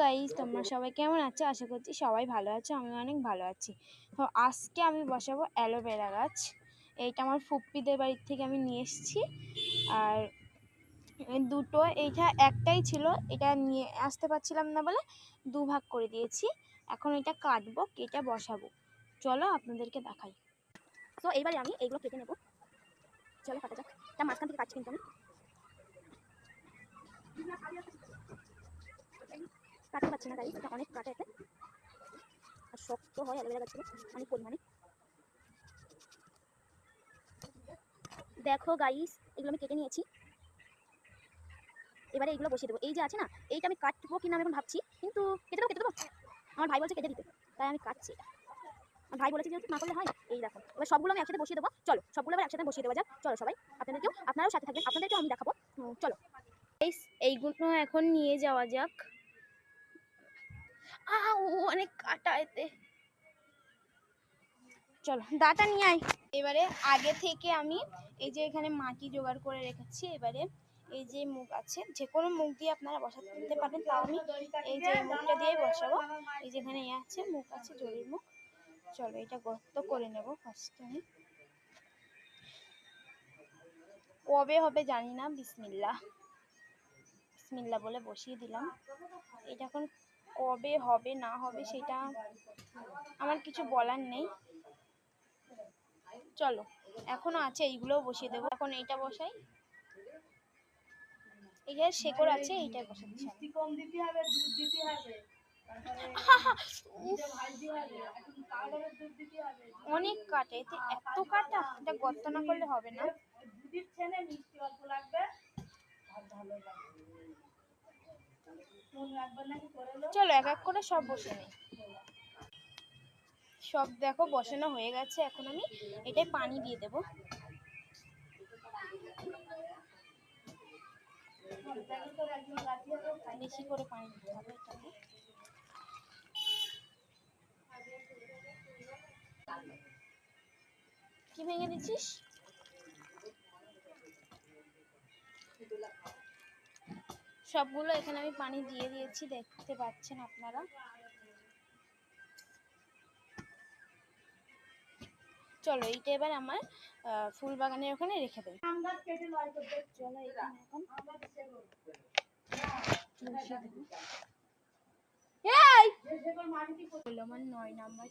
Guys, তোমরা সবাই কেমন আছো? আশা করছি সবাই ভালো আছো। আমি অনেক ভালো আছি। তো আজকে আমি বসাবো অ্যালোভেরা গাছ। এইটা আমার ফুপ্পিদের বাড়ির থেকে আমি নিয়ে এসেছি। আর দুটো, এইটা একটাই ছিল, এটা নিয়ে আসতে পারছিলাম না বলে দুভাগ করে দিয়েছি। এখন এটা কাটবো, কেটে বসাবো। চলো আপনাদেরকে দেখাই। তো এইবারে আমি এইগুলো কেটে নেবো। চলো কাটা যাক। এটা মাঝখান থেকে কাটছি কিন্তু আমি কাটতে পারছি না গাইস, এটা অনেক কাটা। এতে আর শক্ত হয় অ্যালোভেরা গাছগুলো অনেক পরিমাণে। দেখো গাইস, এগুলো আমি কেটে নিয়েছি। এবারে এগুলো বসিয়ে দেবো। এই যে আছে না, এইটা আমি কাটবো কিনা আমি এখন ভাবছি, কিন্তু কেটে দেবো। আমার ভাই বলছে কেটে দিতে, তাই আমি কাটছি। আমার ভাই বলেছে যেহেতু না করলে হয়। এই দেখো, এবার সবগুলো আমি একসাথে বসিয়ে দেবো। চলো সবগুলো আবার একসাথে বসিয়ে দেওয়া যাক। চলো সবাই, আপনারাও সাথে থাকবেন, আপনাদেরকেও আমি দেখাবো। চলো এইগুলো এখন নিয়ে যাওয়া যাক। অনেক কাটা এতে। চলো দাটা নিয়ে আয়। এবারে আগে থেকে আমি এই যে এখানে মাটি জোগাড় করে রেখেছি। এবারে এই যে মুখ আছে, যে কোনো মুখ দিয়ে আপনারা বসাতে পারেন, তাও আমি এই যে মুখটা দিয়ে বসাবো। এই যেখানে আছে মুখ আছে, জরির মুখ। চলো এটা গর্ত করে নেব ফার্স্টে। আমি কবে হবে জানি না। বিসমিল্লাহ বিসমিল্লাহ বলে বসিয়ে দিলাম। এটা এখন কবে হবে না হবে সেটা আমার কিছু বলার নেই। চলো এখনো আছে, এইগুলোও বসিয়ে দেবো। এখন এইটা বসাই। এই যে শেকড় আছে, এইটাই বসাচ্ছি। অনেক কাটা এতে, এত কাটা, এটা গর্ত না করলে হবে না। চলো এক এক করে সব বসে নেই। সব দেখো বসানো হয়ে গেছে। এখন আমি এটাই পানি দিয়ে দেব। বেশি করে পানি দিতে হবে এটাকে। কি ভেঙে দিচ্ছিস? সবগুলো এখানে আমি পানি দিয়ে দিয়েছি, দেখতে পাচ্ছেন আপনারা। চলো এইটা এবার আমার ফুল বাগানের ওখানে রেখে দেয়। চলো এখানে এখন আমার 9 নাম্বার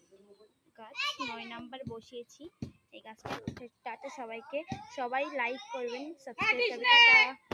গাছ, 9 নাম্বার বসিয়েছি এই গাছটা। টাটা সবাইকে, সবাই লাইক করবেন, সাবস্ক্রাইব করবেন।